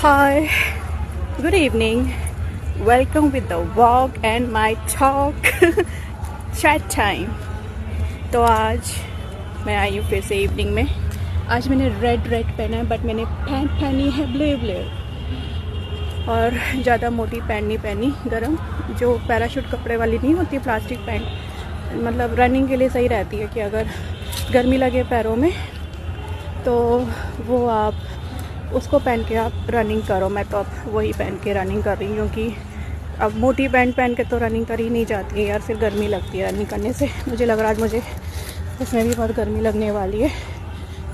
Hi, good evening. Welcome with the walk and my talk chat time. तो आज मैं आई हूँ फिर से इवनिंग में. आज मैंने रेड पहना है बट मैंने पैंट पहनी है ब्लू और ज़्यादा मोटी पैंट नहीं पहनी. गरम जो पैराशूट कपड़े वाली नहीं होती प्लास्टिक पैंट, मतलब रनिंग के लिए सही रहती है कि अगर गर्मी लगे पैरों में तो वो आप उसको पहन के आप रनिंग करो. मैं तो अब वही पहन के रनिंग कर रही हूँ क्योंकि अब मोटी पैंट पहन के तो रनिंग करी नहीं जाती है यार, फिर गर्मी लगती है रनिंग करने से. मुझे लग रहा है मुझे इसमें भी बहुत गर्मी लगने वाली है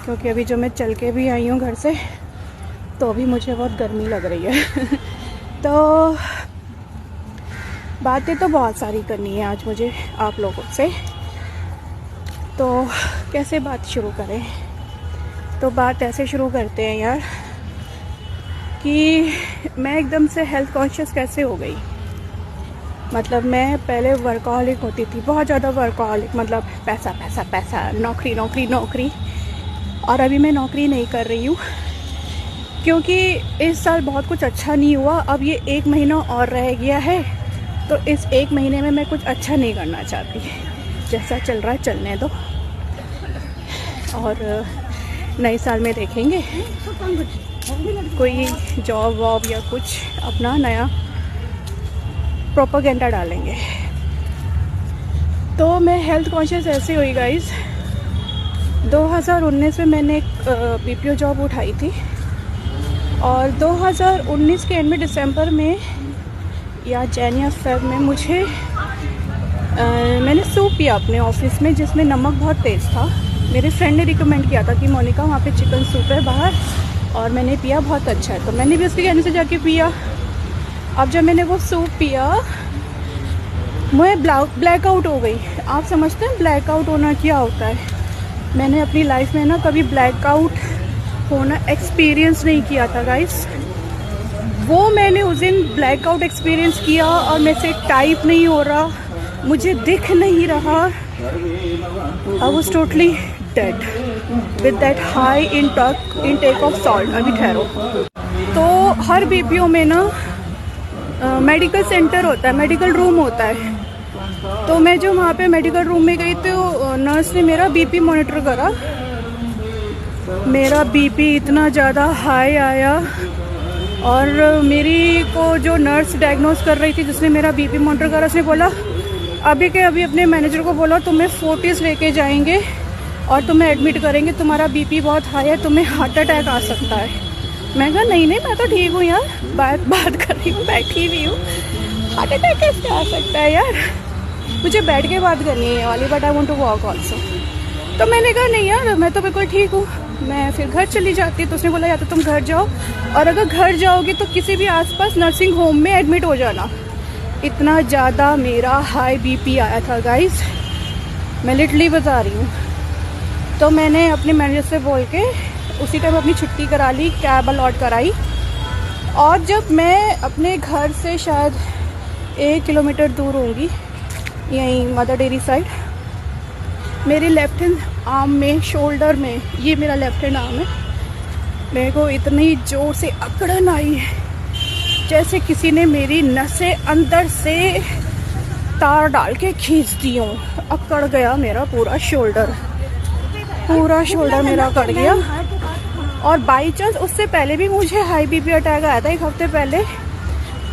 क्योंकि अभी जो मैं चल के भी आई हूँ घर से तो अभी मुझे बहुत गर्मी लग रही है. तो बातें तो बहुत सारी करनी है आज मुझे आप लोगों से. तो कैसे बात शुरू करें? तो बात ऐसे शुरू करते हैं यार कि मैं एकदम से हेल्थ कॉन्शियस कैसे हो गई. मतलब मैं पहले वर्कहॉलिक होती थी, बहुत ज़्यादा वर्कहॉलिक, मतलब पैसा पैसा पैसा, नौकरी नौकरी नौकरी. और अभी मैं नौकरी नहीं कर रही हूँ क्योंकि इस साल बहुत कुछ अच्छा नहीं हुआ. अब ये 1 महीना और रह गया है तो इस 1 महीने में मैं कुछ अच्छा नहीं करना चाहती. जैसा चल रहा है चलने दो और नए साल में देखेंगे कोई जॉब वॉब या कुछ अपना नया प्रोपेगेंडा डालेंगे. तो मैं हेल्थ कॉन्शियस ऐसे हुई गाइस. 2019 में मैंने एक बीपीओ जॉब उठाई थी और 2019 के एंड में दिसंबर में या जैन या फेब में मुझे मैंने सूप पिया अपने ऑफिस में जिसमें नमक बहुत तेज़ था. मेरे फ्रेंड ने रिकमेंड किया था कि मोनिका वहाँ पे चिकन सूप है बाहर, और मैंने पिया, बहुत अच्छा है. तो मैंने भी उसके कहने से जाके पिया. अब जब मैंने वो सूप पिया मैं ब्लैकआउट हो गई. आप समझते हैं ब्लैकआउट होना क्या होता है? मैंने अपनी लाइफ में ना कभी ब्लैकआउट होना एक्सपीरियंस नहीं किया था गाइस. वो मैंने उस दिन ब्लैकआउट एक्सपीरियंस किया और मैं से टाइप नहीं हो रहा, मुझे दिख नहीं रहा. I was totally dead with that high intake of salt. अभी ठहरो. तो हर बीपीओ में ना मेडिकल सेंटर होता है, मेडिकल रूम होता है. तो मैं जो वहाँ पे मेडिकल रूम में गई तो नर्स ने मेरा बीपी मॉनिटर करा. मेरा बीपी इतना ज़्यादा हाई आया और मेरी को जो नर्स डायग्नोस कर रही थी जिसने मेरा बीपी मॉनिटर करा, उसने बोला अभी के अभी अपने मैनेजर को बोलो तुम्हें 40 लेके जाएंगे और तुम्हें एडमिट करेंगे, तुम्हारा बीपी बहुत हाई है, तुम्हें हार्ट अटैक आ सकता है. मैं कहा नहीं मैं तो ठीक हूँ यार, बात कर रही हूँ, बैठी हुई हूँ, हार्ट अटैक कैसे आ सकता है यार. मुझे बैठ के बात करनी है वाली, but I want to walk also. तो मैंने कहा नहीं यार मैं तो बिल्कुल ठीक हूँ, मैं फिर घर चली जाती. तो उसने बोला या तो तुम घर जाओ और अगर घर जाओगे तो किसी भी आसपास नर्सिंग होम में एडमिट हो जाना. इतना ज़्यादा मेरा हाई बीपी आया था गाइस, मैं लिटरली बता रही हूँ. तो मैंने अपने मैनेजर से बोल के उसी टाइम अपनी छुट्टी करा ली, कैब अलॉट कराई. और जब मैं अपने घर से शायद 1 किलोमीटर दूर होंगी, यहीं मदर डेयरी साइड, मेरे लेफ्ट हैंड आर्म में, शोल्डर में, ये मेरा लेफ्ट हैंड आर्म है, मेरे को इतनी ज़ोर से अकड़न आई है जैसे किसी ने मेरी नसें अंदर से तार डाल के खींच दी हो. अकड़ गया मेरा पूरा शोल्डर मेरा अकड़ गया. और बाई चांस उससे पहले भी मुझे हाई बीपी अटैक आया था 1 हफ्ते पहले.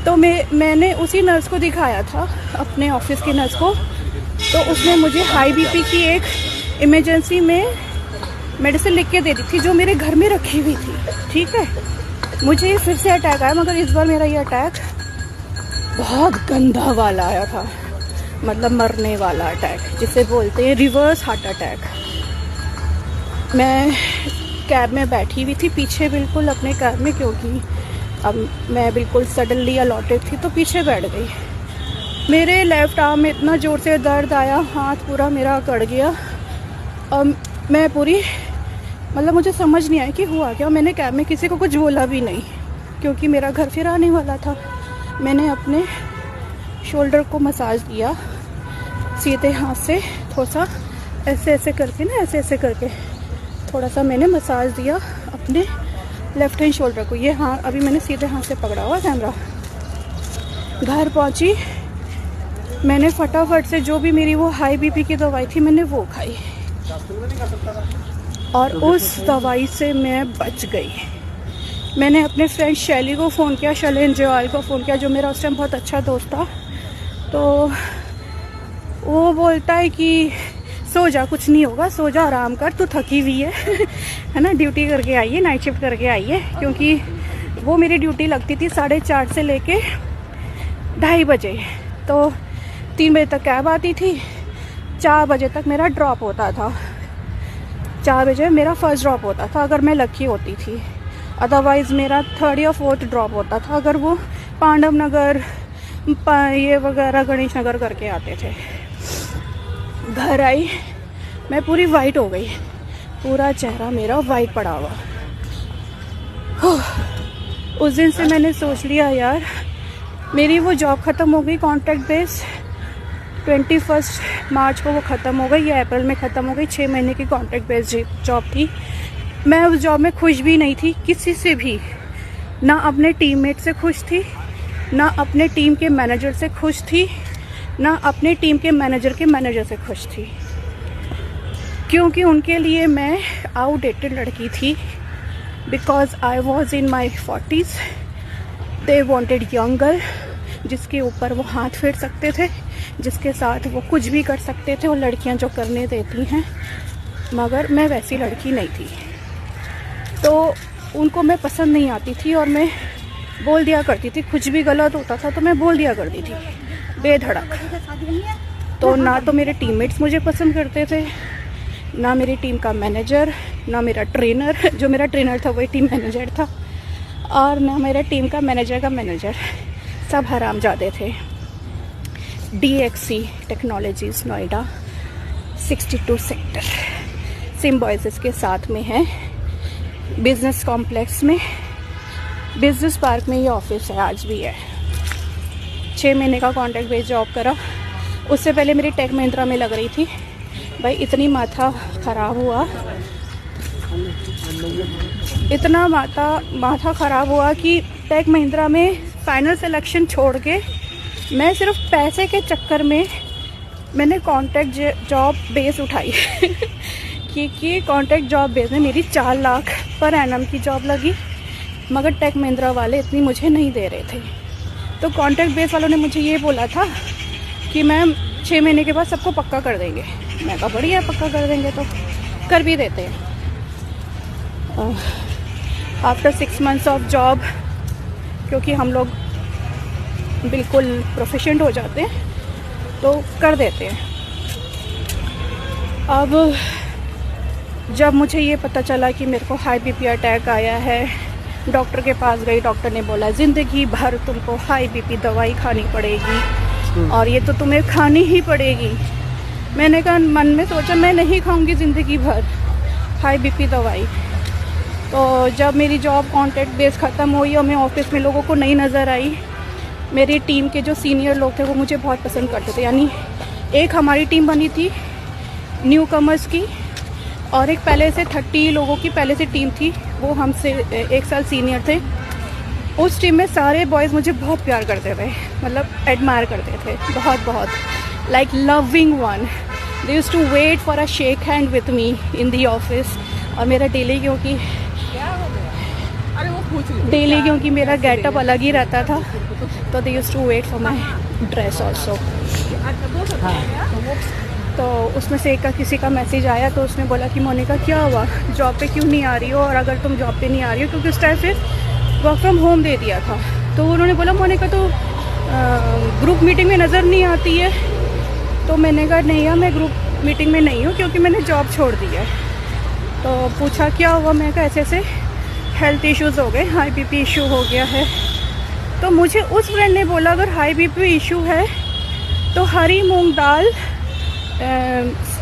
तो मैंने उसी नर्स को दिखाया था, अपने ऑफिस की नर्स को. तो उसने मुझे हाई बीपी की एक इमरजेंसी में मेडिसिन लिख के दे दी थी जो मेरे घर में रखी हुई थी. ठीक है, मुझे फिर से अटैक आया, मगर इस बार मेरा ये अटैक बहुत गंदा वाला आया था, मतलब मरने वाला अटैक जिसे बोलते हैं रिवर्स हार्ट अटैक. मैं कैब में बैठी हुई थी पीछे बिल्कुल अपने कैब में, क्योंकि अब मैं बिल्कुल सडनली अलॉटेड थी तो पीछे बैठ गई. मेरे लेफ़्ट आर्म में इतना ज़ोर से दर्द आया, हाथ पूरा मेरा अकड़ गया और मैं पूरी, मतलब मुझे समझ नहीं आया कि हुआ क्या. मैंने कैब में किसी को कुछ बोला भी नहीं क्योंकि मेरा घर फिर आने वाला था. मैंने अपने शोल्डर को मसाज दिया सीधे हाथ से, थोड़ा सा ऐसे ऐसे करके ना, ऐसे ऐसे करके थोड़ा सा मैंने मसाज दिया अपने लेफ्ट हैंड शोल्डर को। ये हाँ अभी मैंने सीधे हाथ से पकड़ा हुआ कैमरा। घर पहुंची, मैंने फटाफट से जो भी मेरी वो हाई बीपी की दवाई थी मैंने वो खाई और उस दवाई से मैं बच गई। मैंने अपने फ्रेंड शैली को फ़ोन किया, शैलेन जवाल को फ़ोन किया, जो मेरा उस टाइम बहुत अच्छा दोस्त था। तो वो बोलता है कि सो जा, कुछ नहीं होगा, सो जा, आराम कर, तू थकी हुई है है ना, ड्यूटी करके आई है, नाइट शिफ्ट करके आई है। क्योंकि वो मेरी ड्यूटी लगती थी 4:30 से लेके 2:30 बजे, तो 3 बजे तक कैब आती थी, 4 बजे तक मेरा ड्रॉप होता था। 4 बजे मेरा फर्स्ट ड्रॉप होता था अगर मैं लकी होती थी, अदरवाइज़ मेरा 3rd या 4th ड्रॉप होता था अगर वो पांडव नगर ये वगैरह गणेश नगर करके आते थे। घर आई, मैं पूरी वाइट हो गई, पूरा चेहरा मेरा वाइट पड़ा हुआ। उस दिन से मैंने सोच लिया यार, मेरी वो जॉब ख़त्म हो गई कॉन्ट्रैक्ट बेस, 21 मार्च को वो ख़त्म हो गई या अप्रैल में ख़त्म हो गई। 6 महीने की कॉन्ट्रैक्ट बेस जॉब थी। मैं उस जॉब में खुश भी नहीं थी किसी से भी, ना अपने टीममेट से खुश थी, ना अपने टीम के मैनेजर से खुश थी, ना अपने टीम के मैनेजर से खुश थी। क्योंकि उनके लिए मैं आउटडेटेड लड़की थी, because I was in my 40s। They wanted young girl जिसके ऊपर वो हाथ फेर सकते थे, जिसके साथ वो कुछ भी कर सकते थे, और लड़कियां जो करने देती हैं। मगर मैं वैसी लड़की नहीं थी, तो उनको मैं पसंद नहीं आती थी और मैं बोल दिया करती थी। कुछ भी गलत होता था तो मैं बोल दिया करती थी बेधड़क। तो ना तो मेरे टीममेट्स मुझे पसंद करते थे, ना मेरी टीम का मैनेजर, ना मेरा ट्रेनर, जो मेरा ट्रेनर था वही टीम मैनेजर था, और ना मेरे टीम का मैनेजर। सब हरामजादे थे। DXC technologies Noida 62 sector Symbiosis के साथ में है, बिजनेस कॉम्प्लेक्स में, बिजनेस पार्क में ये ऑफिस है, आज भी है। 6 महीने का कॉन्ट्रैक्ट बेस जॉब करा। उससे पहले मेरी टेक महिंद्रा में लग रही थी। भाई इतनी माथा ख़राब हुआ, इतना माथा ख़राब हुआ कि टेक महिंद्रा में फाइनल सिलेक्शन छोड़ के मैं सिर्फ पैसे के चक्कर में मैंने कॉन्ट्रैक्ट जॉब बेस उठाई क्योंकि कॉन्ट्रैक्ट जॉब बेस में मेरी 4 लाख पर एनम की जॉब लगी, मगर टेक महिंद्रा वाले इतनी मुझे नहीं दे रहे थे। तो कॉन्ट्रैक्ट बेस वालों ने मुझे ये बोला था कि मैम 6 महीने के बाद सबको पक्का कर देंगे। मैं कहा बढ़िया, पक्का कर देंगे तो कर भी देते हैं। आफ्टर 6 मंथ्स ऑफ जॉब, क्योंकि हम लोग बिल्कुल प्रोफिशिएंट हो जाते हैं तो कर देते हैं। अब जब मुझे ये पता चला कि मेरे को हाई बीपी अटैक आया है, डॉक्टर के पास गई, डॉक्टर ने बोला ज़िंदगी भर तुमको हाई बीपी दवाई खानी पड़ेगी और ये तो तुम्हें खानी ही पड़ेगी। मैंने कहा, मन में सोचा मैं नहीं खाऊंगी ज़िंदगी भर हाई बीपी दवाई। तो जब मेरी जॉब कॉन्ट्रैक्ट बेस ख़त्म हुई और मैं ऑफिस में लोगों को नहीं नज़र आई, मेरी टीम के जो सीनियर लोग थे वो मुझे बहुत पसंद करते थे। यानी एक हमारी टीम बनी थी न्यू कमर्स की, और एक पहले से 30 लोगों की पहले से टीम थी, वो हमसे 1 साल सीनियर थे। उस टीम में सारे बॉयज़ मुझे बहुत प्यार करते थे, मतलब एडमायर करते थे बहुत, like loving one. They used to wait for a shake hand with me in the office. और मेरा डेली क्योंकि मेरा गेटअप अलग ही रहता था, तो they used to wait for my dress also. तो उसमें से एक का किसी का मैसेज आया, तो उसने बोला कि मोनिका क्या हुआ, जॉब पे क्यों नहीं आ रही हो, और अगर तुम जॉब पे नहीं आ रही हो, क्योंकि उस टाइम पे वर्क फ्रॉम होम दे दिया था, तो उन्होंने बोला मोनिका तो ग्रुप मीटिंग में नज़र नहीं आती है। तो मैंने कहा नहीं यार, मैं ग्रुप मीटिंग में नहीं हूँ क्योंकि मैंने जॉब छोड़ दी है। तो पूछा क्या हुआ, मैं कहा ऐसे हेल्थ इश्यूज़ हो गए, हाई बीपी इशू हो गया है। तो मुझे उस फ्रेंड ने बोला अगर हाई बीपी इशू है तो हरी मूंग दाल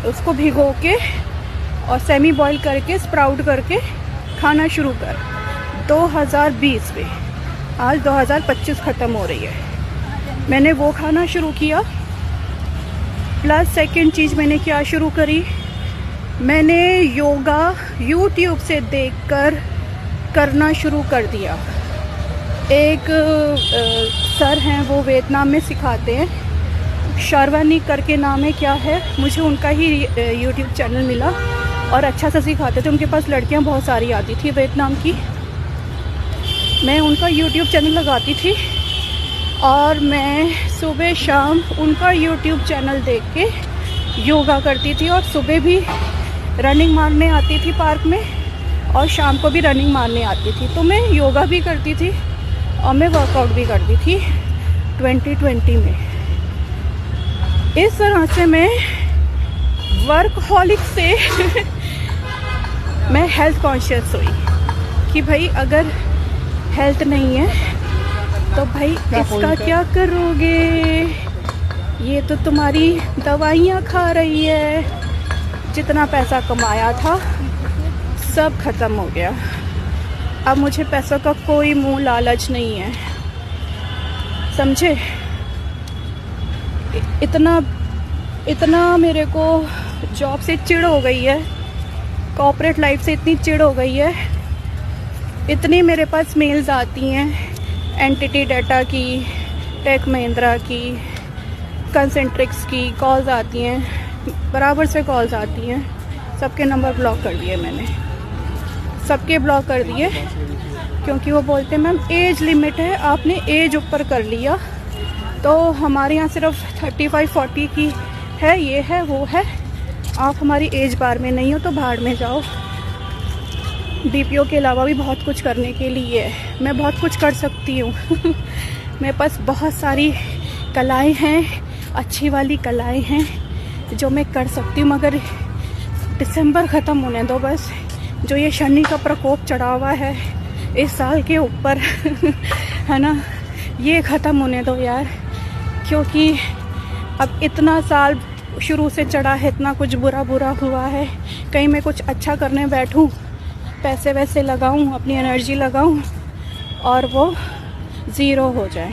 उसको भिगो के और सेमी बॉईल करके स्प्राउट करके खाना शुरू कर। 2020 में, आज 2025 ख़त्म हो रही है। मैंने वो खाना शुरू किया। प्लस सेकंड चीज़ मैंने क्या शुरू करी, मैंने योगा यूट्यूब से देखकर करना शुरू कर दिया। एक सर हैं, वो वियतनाम में सिखाते हैं, शर्वानी करके नाम है, क्या है, मुझे उनका ही यूट्यूब चैनल मिला और अच्छा सा सिखाते थे। उनके पास लड़कियां बहुत सारी आती थी वियतनाम की। मैं उनका यूट्यूब चैनल लगाती थी और मैं सुबह शाम उनका यूट्यूब चैनल देख के योगा करती थी, और सुबह भी रनिंग मारने आती थी पार्क में, और शाम को भी रनिंग मारने आती थी। तो मैं योगा भी करती थी और मैं वर्कआउट भी करती थी 2020 में। इस तरह से मैं वर्कहॉलिक से मैं हेल्थ कॉन्शियस हुई कि भाई अगर हेल्थ नहीं है तो भाई इसका क्या करोगे, ये तो तुम्हारी दवाइयाँ खा रही है। जितना पैसा कमाया था सब खत्म हो गया। अब मुझे पैसों का कोई मुंह लालच नहीं है, समझे। इतना मेरे को जॉब से चिढ़ हो गई है, कॉर्पोरेट लाइफ से इतनी चिढ़ हो गई है। इतनी मेरे पास मेल्स आती हैं एंटिटी डाटा की, टेक महिंद्रा की, कंसेंट्रिक्स की कॉल्स आती हैं, बराबर से कॉल्स आती हैं। सबके नंबर ब्लॉक कर दिए मैंने, सबके ब्लॉक कर दिए, क्योंकि वो बोलते हैं मैम एज लिमिट है, आपने एज ऊपर कर लिया, तो हमारे यहाँ सिर्फ 35-40 की है, ये है वो है, आप हमारी एज बार में नहीं हो तो भाड़ में जाओ। बीपीओ के अलावा भी बहुत कुछ करने के लिए है, मैं बहुत कुछ कर सकती हूँ मेरे पास बहुत सारी कलाएं हैं, अच्छी वाली कलाएं हैं जो मैं कर सकती हूँ, मगर दिसंबर ख़त्म होने दो बस। जो ये शनि का प्रकोप चढ़ा हुआ है इस साल के ऊपर है ना, ये ख़त्म होने दो यार, क्योंकि अब इतना साल शुरू से चढ़ा है, इतना कुछ बुरा हुआ है। कहीं मैं कुछ अच्छा करने बैठूं, पैसे वैसे लगाऊं, अपनी एनर्जी लगाऊं और वो ज़ीरो हो जाए।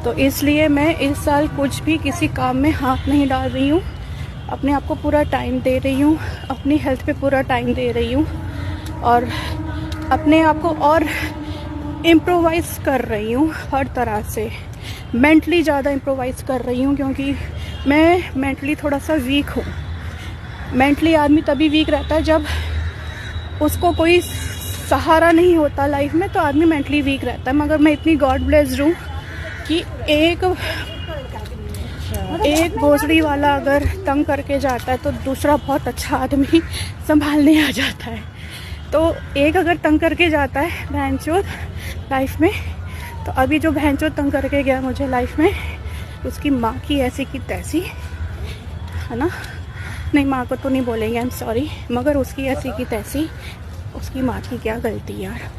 तो इसलिए मैं इस साल कुछ भी किसी काम में हाथ नहीं डाल रही हूँ, अपने आप को पूरा टाइम दे रही हूँ, अपनी हेल्थ पे पूरा टाइम दे रही हूँ और अपने आप को और इम्प्रोवाइज़ कर रही हूँ हर तरह से। मेंटली ज़्यादा इम्प्रोवाइज़ कर रही हूँ, क्योंकि मैं मेंटली थोड़ा सा वीक हूँ। मेंटली आदमी तभी वीक रहता है जब उसको कोई सहारा नहीं होता लाइफ में, तो आदमी मेंटली वीक रहता है। मगर मैं इतनी गॉड ब्लेस्ड हूँ कि एक भोसड़ी वाला अगर तंग करके जाता है तो दूसरा बहुत अच्छा आदमी संभालने आ जाता है। तो एक अगर तंग करके जाता है बहनचोद लाइफ में, तो अभी जो बहनचोद तंग करके गया मुझे लाइफ में, उसकी माँ की ऐसी की तैसी, है ना, नहीं माँ को तो नहीं बोलेंगे, आई एम सॉरी, मगर उसकी ऐसी की तैसी, उसकी माँ की क्या गलती यार।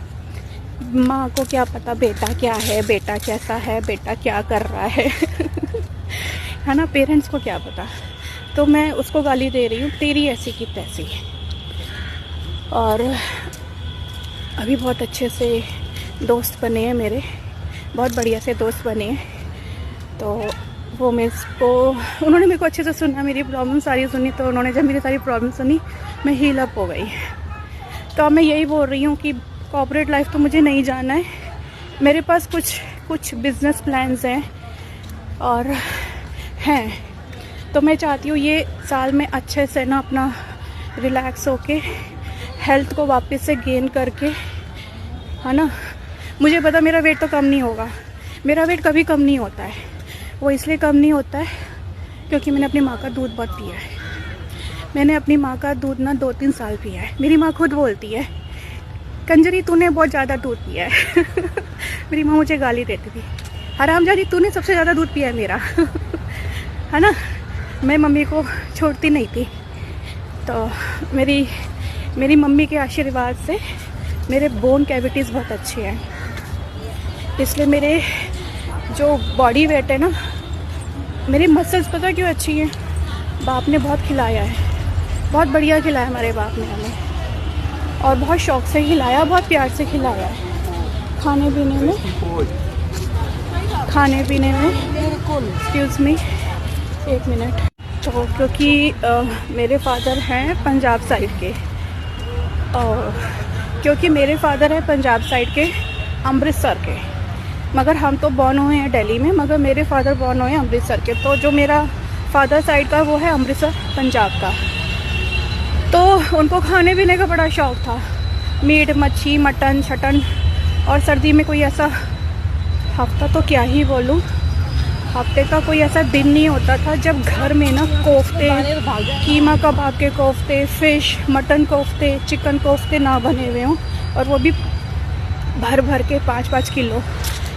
माँ को क्या पता बेटा क्या है, बेटा कैसा है, बेटा क्या कर रहा है है ना, पेरेंट्स को क्या पता। तो मैं उसको गाली दे रही हूँ, तेरी ऐसी की तैसी। और अभी बहुत अच्छे से दोस्त बने हैं मेरे, बहुत बढ़िया से दोस्त बने हैं। तो वो उन्होंने मेरे को अच्छे से सुना, मेरी प्रॉब्लम सारी सुनी। तो उन्होंने जब मेरी सारी प्रॉब्लम सुनी, मैं हील अप हो गई। तो अब मैं यही बोल रही हूँ कि कॉर्पोरेट लाइफ तो मुझे नहीं जाना है। मेरे पास कुछ बिजनेस प्लान्स हैं और हैं, तो मैं चाहती हूँ ये साल में अच्छे से ना अपना रिलैक्स होके हेल्थ को वापस से गेन करके, है ना। मुझे पता मेरा वेट तो कम नहीं होगा, मेरा वेट कभी कम नहीं होता है। वो इसलिए कम नहीं होता है क्योंकि मैंने अपनी माँ का दूध बहुत पिया है। मैंने अपनी माँ का दूध ना 2-3 साल पिया है। मेरी माँ खुद बोलती है, कंजरी तूने बहुत ज़्यादा दूध पिया है मेरी माँ मुझे गाली देती थी, हरामजादी तूने सबसे ज़्यादा दूध पिया है मेरा है ना। मैं मम्मी को छोड़ती नहीं थी। तो मेरी मम्मी के आशीर्वाद से मेरे बोन कैविटीज़ बहुत अच्छे हैं, इसलिए मेरे जो बॉडी वेट है ना, मेरी मसल्स पता क्यों अच्छी हैं। बाप ने बहुत खिलाया है, बहुत बढ़िया खिलाया हमारे बाप ने हमें, और बहुत शौक से खिलाया, बहुत प्यार से खिलाया है। खाने पीने में एक्सक्यूज़ मी एक मिनट। तो क्योंकि मेरे फादर हैं पंजाब साइड के, और क्योंकि मेरे फादर है पंजाब साइड के, अमृतसर के, मगर हम तो बॉर्न हुए हैं दिल्ली में, मगर मेरे फादर बॉर्न हुए हैं अमृतसर के। तो जो मेरा फादर साइड का वो है अमृतसर पंजाब का। तो उनको खाने पीने का बड़ा शौक़ था, मीट मच्छी मटन शटन। और सर्दी में कोई ऐसा हफ्ता तो क्या ही बोलूँ, हफ्ते का कोई ऐसा दिन नहीं होता था जब घर में ना कोफ्ते, कीमा कबाब के कोफ्ते, फ़िश, मटन कोफ्ते, चिकन कोफ्ते ना बने हुए हों, और वो भी भर भर के 5-5 किलो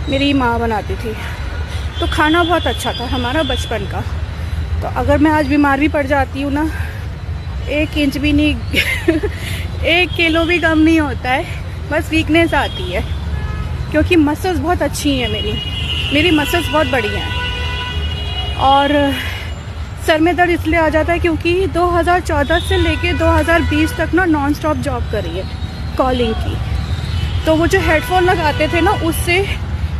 मेरी माँ बनाती थी। तो खाना बहुत अच्छा था हमारा बचपन का। तो अगर मैं आज बीमार भी पड़ जाती हूँ ना, 1 इंच भी नहीं 1 किलो भी कम नहीं होता है, बस वीकनेस आती है, क्योंकि मसल्स बहुत अच्छी हैं मेरी मसल्स बहुत बढ़िया हैं। और सर में दर्द इसलिए आ जाता है क्योंकि 2014 से लेके 2020 तक ना नॉन स्टॉप जॉब करी है कॉलिंग की। तो वो जो हेडफोन लगाते थे ना, उससे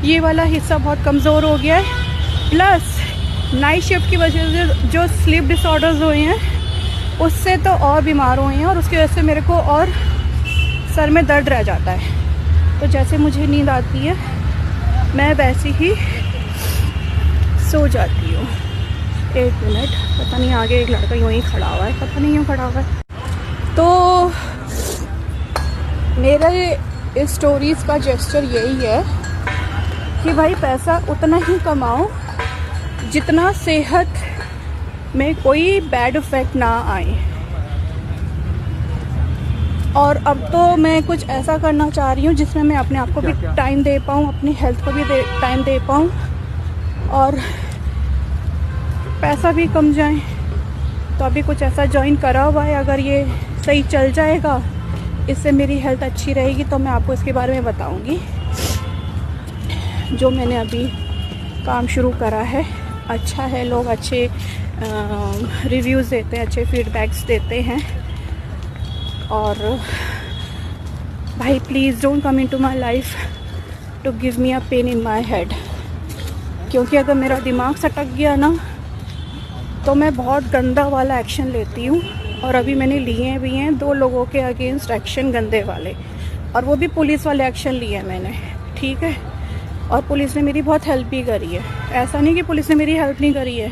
ये वाला हिस्सा बहुत कमज़ोर हो गया है। प्लस नाइट शिफ्ट की वजह से जो स्लीप डिसऑर्डर्स हुए हैं, उससे तो और बीमार हुए हैं, और उसकी वजह से मेरे को और सर में दर्द रह जाता है। तो जैसे मुझे नींद आती है मैं वैसे ही सो जाती हूँ। 1 मिनट, पता नहीं आगे एक लड़का यूँ ही खड़ा हुआ है, पता नहीं क्यों खड़ा हुआ है। तो मेरे स्टोरीज़ का जेस्चर यही है कि भाई पैसा उतना ही कमाओ जितना सेहत में कोई बैड इफ़ेक्ट ना आए। और अब तो मैं कुछ ऐसा करना चाह रही हूँ जिसमें मैं अपने आप को भी टाइम दे पाऊँ, अपनी हेल्थ को भी टाइम दे पाऊँ, और पैसा भी कम जाए। तो अभी कुछ ऐसा ज्वाइन करा हुआ है, अगर ये सही चल जाएगा, इससे मेरी हेल्थ अच्छी रहेगी, तो मैं आपको इसके बारे में बताऊंगी। जो मैंने अभी काम शुरू करा है अच्छा है, लोग अच्छे रिव्यूज़ देते हैं, अच्छे फीडबैक्स देते हैं। और भाई please don't come into my life to give me a pain in my head, क्योंकि अगर मेरा दिमाग सटक गया ना तो मैं बहुत गंदा वाला एक्शन लेती हूँ। और अभी मैंने लिए भी हैं 2 लोगों के अगेंस्ट एक्शन, गंदे वाले, और वो भी पुलिस वाले एक्शन लिए हैं मैंने, ठीक है। और पुलिस ने मेरी बहुत हेल्प भी करी है, ऐसा नहीं कि पुलिस ने मेरी हेल्प नहीं करी है।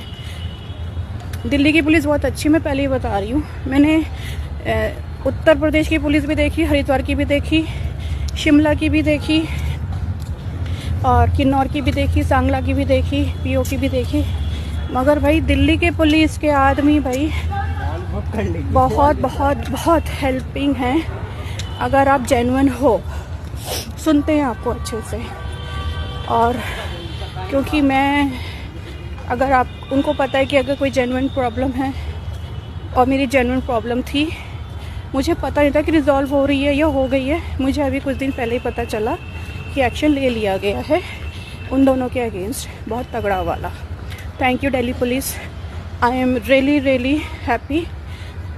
दिल्ली की पुलिस बहुत अच्छी, मैं पहले ही बता रही हूँ। मैंने उत्तर प्रदेश की पुलिस भी देखी, हरिद्वार की भी देखी, शिमला की भी देखी, और किन्नौर की भी देखी, सांगला की भी देखी, पीओ की भी देखी। मगर भाई दिल्ली के पुलिस के आदमी भाई बहुत बहुत बहुत हेल्पिंग हैं, अगर आप जेन्युइन हो, सुनते हैं आपको अच्छे से। और क्योंकि मैं, अगर आप उनको पता है कि अगर कोई जेन्युइन प्रॉब्लम है, और मेरी जेन्युइन प्रॉब्लम थी, मुझे पता नहीं था कि रिज़ॉल्व हो रही है या हो गई है। मुझे अभी कुछ दिन पहले ही पता चला कि एक्शन ले लिया गया है उन दोनों के अगेंस्ट, बहुत तगड़ा वाला। Thank you Delhi police, I am really really happy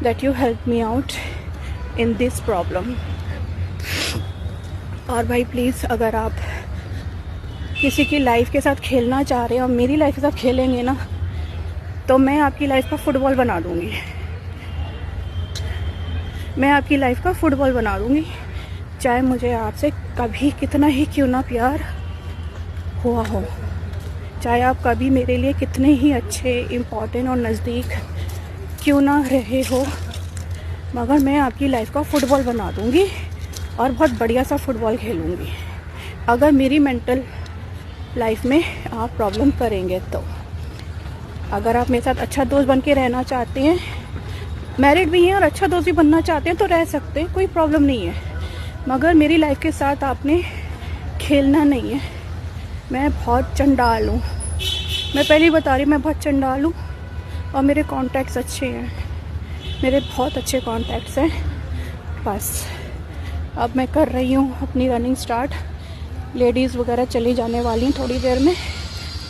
that you help me out in this problem. और भाई प्लीज़, अगर आप किसी की लाइफ के साथ खेलना चाह रहे हैं और मेरी लाइफ के साथ खेलेंगे ना, तो मैं आपकी लाइफ का फुटबॉल बना दूँगी, मैं आपकी लाइफ का फुटबॉल बना दूँगी। चाहे मुझे आपसे कभी कितना ही क्यों ना प्यार हुआ हो, चाहे आप कभी मेरे लिए कितने ही अच्छे, इम्पोर्टेंट और नज़दीक क्यों ना रहे हो, मगर मैं आपकी लाइफ का फुटबॉल बना दूँगी, और बहुत बढ़िया सा फुटबॉल खेलूँगी। अगर मेरी मेंटल लाइफ में आप प्रॉब्लम करेंगे तो। अगर आप मेरे साथ अच्छा दोस्त बन के रहना चाहते हैं, मैरिड भी हैं और अच्छा दोस्त भी बनना चाहते हैं, तो रह सकते हैं, कोई प्रॉब्लम नहीं है। मगर मेरी लाइफ के साथ आपने खेलना नहीं है। मैं बहुत चंडाल हूँ, मैं पहले ही बता रही हूँ, मैं बहुत चंडाल हूँ, और मेरे कॉन्टैक्ट्स अच्छे हैं, मेरे बहुत अच्छे कॉन्टैक्ट्स हैं। बस अब मैं कर रही हूँ अपनी रनिंग स्टार्ट। लेडीज़ वगैरह चली जाने वाली हैं थोड़ी देर में,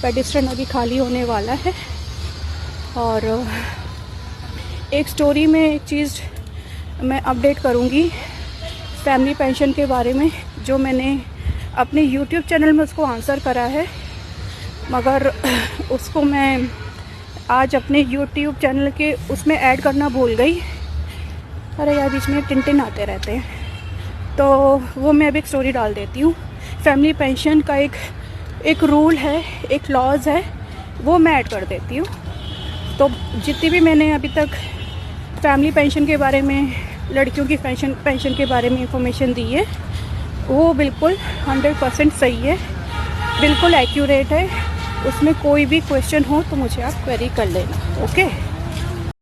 पेडिस्ट्रियन अभी खाली होने वाला है। और एक स्टोरी में एक चीज़ मैं अपडेट करूँगी फैमिली पेंशन के बारे में, जो मैंने अपने यूट्यूब चैनल में उसको आंसर करा है, मगर उसको मैं आज अपने यूट्यूब चैनल के उसमें ऐड करना भूल गई। अरे यार, बीच में टिन आते रहते हैं, तो वो मैं अभी एक स्टोरी डाल देती हूँ। फैमिली पेंशन का एक रूल है, एक लॉज है, वो मैं ऐड कर देती हूँ। तो जितनी भी मैंने अभी तक फैमिली पेंशन के बारे में, लड़कियों की पेंशन के बारे में इंफॉर्मेशन दी है, वो बिल्कुल 100% सही है, बिल्कुल एक्यूरेट है। उसमें कोई भी क्वेश्चन हो तो मुझे आप क्वेरी कर लेना। ओके।